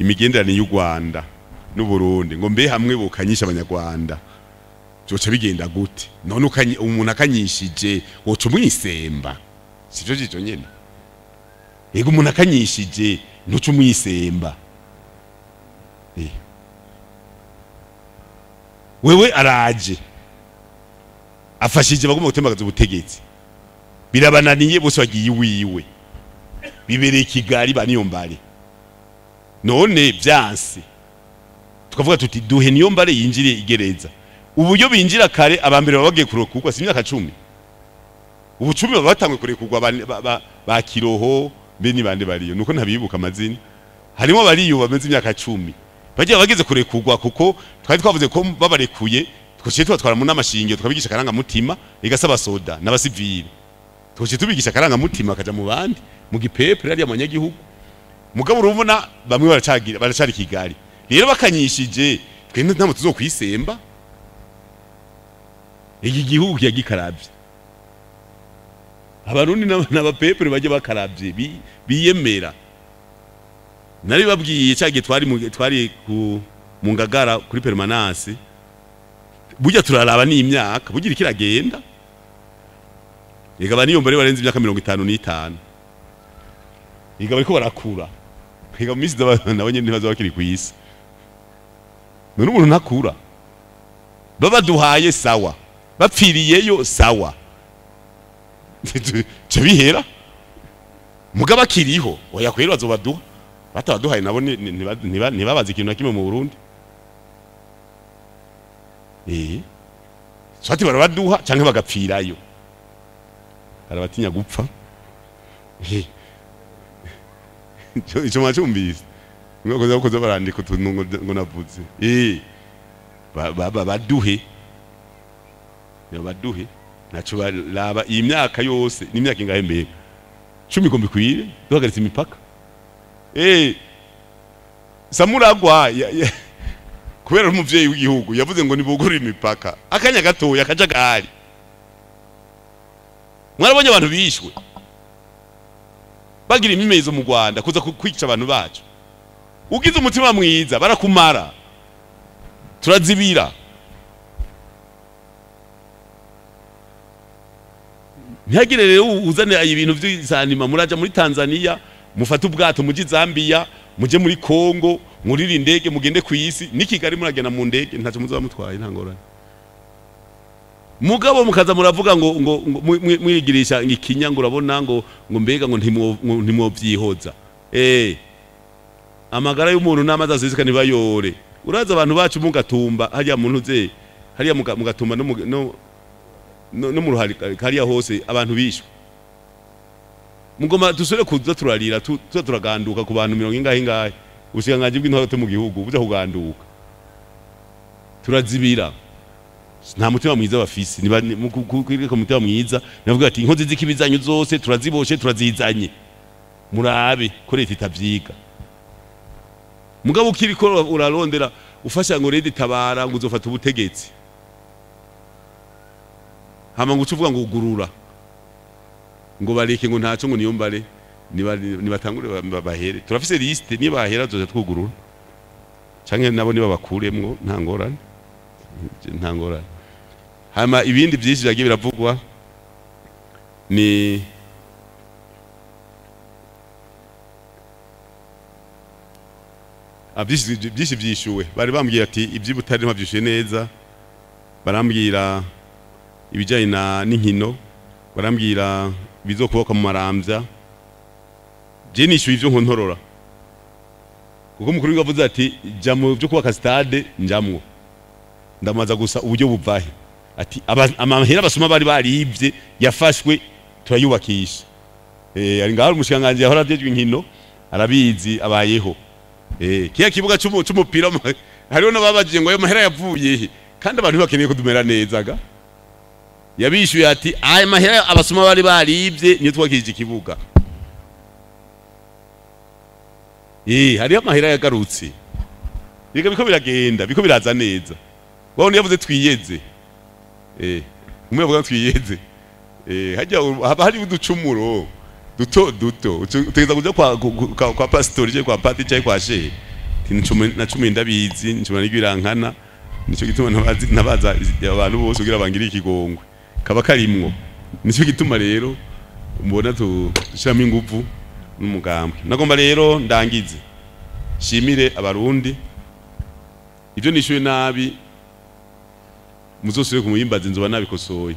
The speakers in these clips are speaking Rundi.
imigenderanire y'u Rwanda n'u Burundi ngo mbe hamwe bukanyisha abanyarwanda byoca bigenda gute none umuntu akanyishije woca umwisemba sivyo jijo nyene yego umuntu akanyishije ntuca umwisemba wewe araje afashije bagomba gutembagaza ubutegetsi birabananiye bose bagiye iwiwe bibereye Kigali baniyombare none byanse tukavuga tuti duhe niyombare yinjire igereza uburyo binjira kare abambere babagiye kurokurwa si imyaka 10 ubu 10 baba batangwe kurekurwa ba Kiroho be ni bande bariyo nuko ntabibuka amazina harimo bariyo bameze imyaka 10 bagiye bageze kurekurwa kuko twari twavuze ko babarekuye twose twatwara mu namashinge tukabigisha karanga mutima igasaba soda n'abasivili twose tubigisha karanga mutima kaja mu bandi mu gipepe ari amanyagihugu mugabo urubona bamwe baracari Kigali rero bakanyishije twende ntamwe tuzokwisemba iki gihugu yagikaravye abarundi n'abapepe baje bakaravye biyemera nari babwiye cyage twari mu Ngagara kuri permanence burya turaraba ni imyaka bugira kiragenda igaba niyo mbere barenze imyaka 55 igaba ariko barakura igaba misi nabonye ntibazo bakiri kwisi none umuntu ntakura baba duhaye sawa bapfiriyeyo sawa cebihera mugaba kiriho oya kwero bazobaduha batabaduhaye nabo ntibabaza ikintu nakimwe mu Burundi swati barabaduha canke bagapfirayo arabatinya gupfa ico macumbise ngokoza ukoza barandika utuntu ngo navuze baduhe baduhe naco baraba imyaka yose n'imyaka ingahe mbere 10 gombi kwire duhagaritse imipaka Samuragwa kubera umuvyeyi w'igihugu yavuze ngo nibugure imipaka akanya gatoya kajagari mwarabonye abantu bishwe bagira imimezo mu Rwanda kuza kwica abantu bacu ugize umutima mwiza barakumara turazibira ntihagire rero uzane ibintu by'izanima muraja muri Tanzania mufata ubwato muji Zambia muje muri Kongo muriri indege mugende kwisi ni Kigali muragena mu ndege ntaco muzoba mutwaye ntangorane mugabo mukaza muravuga ngo mwigirisha ikinya ngo urabona ngo mbega ngo ntimo vyihoza amagara y'umuntu namaza azizika nibayore uraza abantu bacu mugatumba hariya muntu ze hariya mugatumba no mu ruhari hariya hose abantu bishwe mugoma dusore kuza turarira turaganduka ku bantu 100 ingahe usigangaje bw'intwaro mu gihugu buza kuganduka turazibira nta mutima mwiza bafisi ku mutima mwiza navuga ati inkozi z'ikibizanyo zose turaziboshe turazizanye murabe ko leta itavyiga mugabo ukiriko urarondera ufasha ngo leta tabara ngo uzofata ubutegetsi hama ngo ucuvuga ngo ugurura ngo bareke ngo ntaco ngo niyo mbare nibatangure bahere turafise liste ni bahera zoza twugurura canke nabo niba bakuremwo ntangorane hama ibindi byinshi byagiye biravugwa ni byinshi byishuwe bari bambwiye ati iby'ibutari ntabyishuye neza barambwira ibijyanye n'inkino barambwira bizokuboka mu marambya je nishyuye ivyo nkontorora kuko mukuru yavuze ati jya mu byo kubaka stade njamwo ndamaza gusa uburyo buvahe ati amahera basoma bari barivye yafashwe turayubakisha ari ngaho umushikanganje yahora avyejwe inkino arabizi abayeho kiya kibuga cy'umupira hariho nababajije ngo ayo mahera yavuye kandi abantu bakeneye kudumera neza ga yabishuye ati aya mahera abasoma bari barivye niyo twakije ikibuga hariho amahera yagarutse biga biko biragenda biko biraza neza wabone yavuze twiyeze umwe yavuga twiyeze hajya haba hari uducumuro duto utegeza kuja kwa pastori je kwa pati cyaye kwa shehe na 10 ndabizi ncuma n'igirankana nico gituma nabaza abantu bose kugira bangire ikigongwe kaba karimwo nico gituma rero mbona tushiramo ingufu n'umugambwe nagomba rero ndangize shimire abarundi ivyo nishuye nabi muzosubire kumuyimbaza inzoba nabikosoye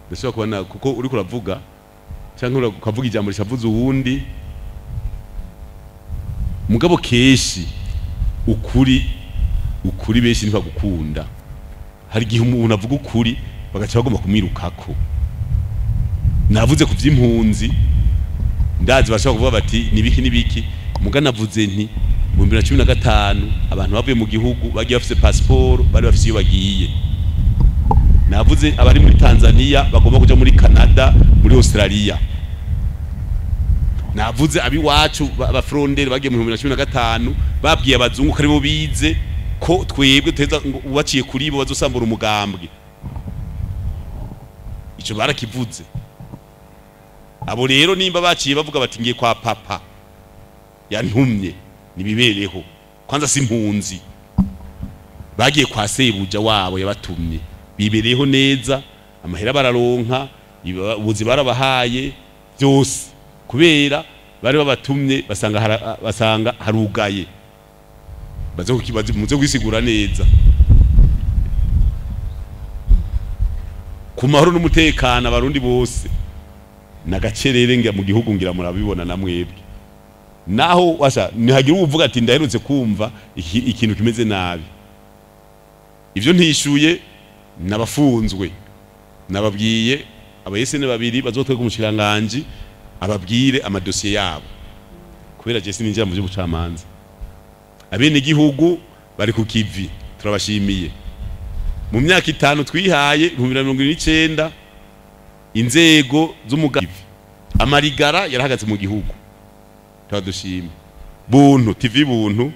ndashobora kubona kuko uri kuravuga cyangwa ukavuga ijambo rishavuze uwundi mugabo keshi ukuri benshi ntibagukunda hari igihe umuntu avuga ukuri bagaca bagomba kumwirukako navuze ku vy'impunzi ndazi bashaka kuvuga bati nibiki mugana navuze nti mu 2015 abantu bavuye mu gihugu bagiye bafise passport bari bafise iyo bagiye navuze abari muri Tanzania bagomba kuja muri Canada muri Australia navuze abi wacu abafrondere bagiye mu 2015 babwiye abazungu kari bo bize ko twebwe teza ubaciye kuri bo bazosambura umugambwe ico barakivuze abo rero nimba baciye bavuga bati ngiye kwa papa yantumye nibibereho kwanza simpunzi bagiye kwa sebuja wabo yabatumye bibereho neza amahera bararonka ubuzi barabahaye byose kubera bari babatumye basanga harugaye baze kukibaza muze kwisigura neza ku mahoro n'umutekano abarundi bose nagacerere ngira mu gihugu ngira murabibona namwebwe naho washa nihagira uvuga ati ndaherutse kumva ikintu kimeze nabi ivyo ntishuye nabafunzwe nababwiye abayesene babiri bazotwega umushiranganje ababwire amadosiye yabo kubera je sininjira mu by'ubucamanza abene gihugu bari ku kivi turabashimiye mu myaka 5 twihaye 2029 inzego z'umugavi amarigara yarahagaze mu gihugu twadushima buntu TV buntu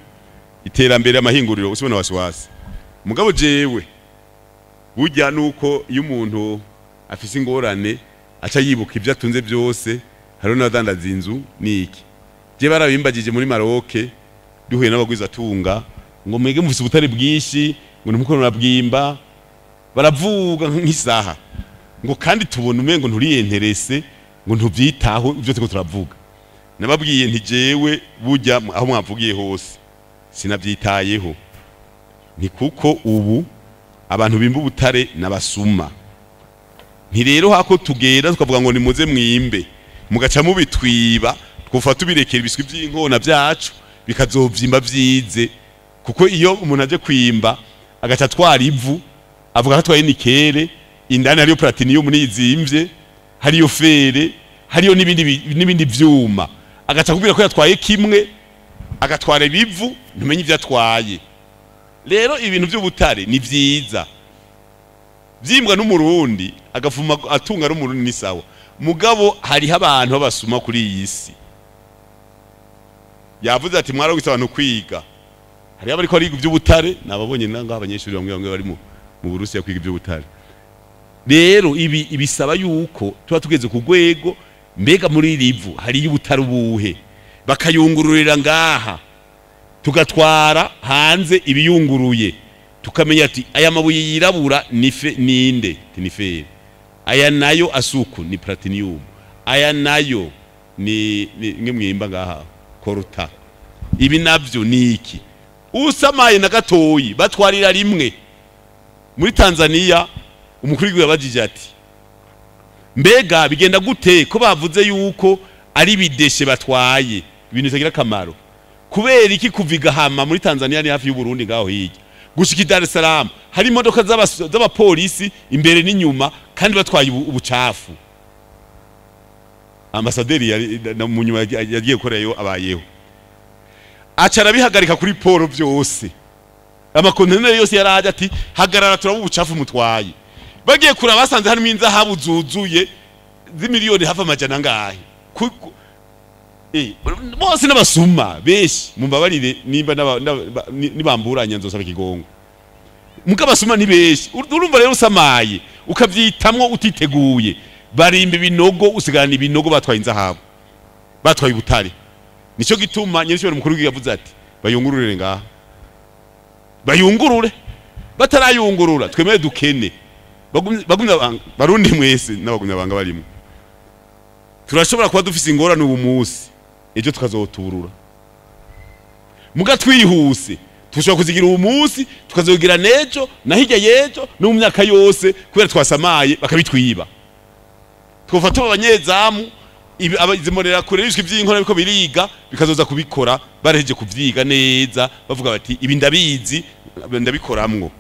iterambere amahinguriro usibona wasiwasi mugabo jewe burya nuko iyo umuntu afise ingorane aca yibuka ivyo atunze byose hariho n'abadandaza inzu niki je barabimbagije muri Maroc duhuye n'abagwiza tunga ngo mwege mufise ubutare bwishi ngo numukono nabwimba baravuga nk'isaha ngo kandi tubona umengo nturiyenterese ngo ntuvyitaho ivyo tiko turavuga nababwiye nti jewe burya aho mwavugiye hose sinavyitayeho ni kuko ubu abantu bimba ubutare nabasuma nti rero hako tugera tukavuga ngo nimuze mwimbe mugaca mubitwiba twufa tubirekera ibiswi by'inkona byacu bikazovyimba vyize kuko iyo umuntu aje kwimba agaca twara ivu avuga ko twaye nikere indani hariyo platinum nizimvye hariyo fere hariyo nibindi vyuma agaca kubwira ko yatwaye kimwe agatwara ibivu ntumenye ivyo atwaye rero ibintu by'ubutare ni vyiza vyimbwa n'umurundi agafuma atunga n'umurundi ni sawa mugabo hariho abantu babasuma kuri iyi si yavuze ati mwara gusaba abantu kwiga hariho abari ko ari iby'ubutare nababonye nanga abanyeshuri bamwe bari mu Burusiya kwiga iby'ubutare rero ibisaba yuko tuba tugeze ku rwego mbega muri rivu hari y'ubutare ubuhe bakayungururira ngaha tugatwara hanze ibiyunguruye tukamenya ati aya mabuye yirabura ninde tinifere aya nayo asuku ni platinum aya nayo ni mwimba ngaha koruta ibi navyo niki usamaye na gatoyi batwarira rimwe muri Tanzania umukuru w'igihugu yabajije ati mbega bigenda gute ko bavuze yuko ari bideshe batwaye ibintu bitagira kamaro kubera iki kuviga hama muri Tanzania ni hafi y'u Burundi ngaho hirya gushika Dar es Salaam hari imodoka z'abapolisi imbere n'inyuma kandi batwaye ubucafu ambasaderi na munyuma yagiye koreyo abayeho acara bihagarika kuri poro byose amakonteneri yose yaraje ati hagarara turabu ubucafu mutwaye bagiye kura basanze harimo inzahabu zuzuye z'imiliyoni hafa amajana ngahe bose n'abasuma beshi mumbabarire nimba nibamburanya nzosaba kigongo mukabasuma ni beshi urumva rero usamaye ukavyitamwo utiteguye barimba ibinogo usigana ibinogo batwaye inzahabu batwaye ubutare nico gituma nyirishobora mukuru yavuze ati bayungurure ngaha bayungurure batarayungurura twemeye dukene bagumya barundi mwese n'abagumya banga barimo turashobora kuba dufise ingorane ubu munsi ejo tukazoturura muga twihuse tushobora kuzigira ubu munsi tukazogira nejo na hirya yejo no mu myaka yose kubera twasamaye bakabitwiba twofata abanyezamu abazimorera kure y'ishwi by'inkora biko biriga bikazoza kubikora bareje kuvyiga neza bavuga bati ibi ndabizi ndabikoramwo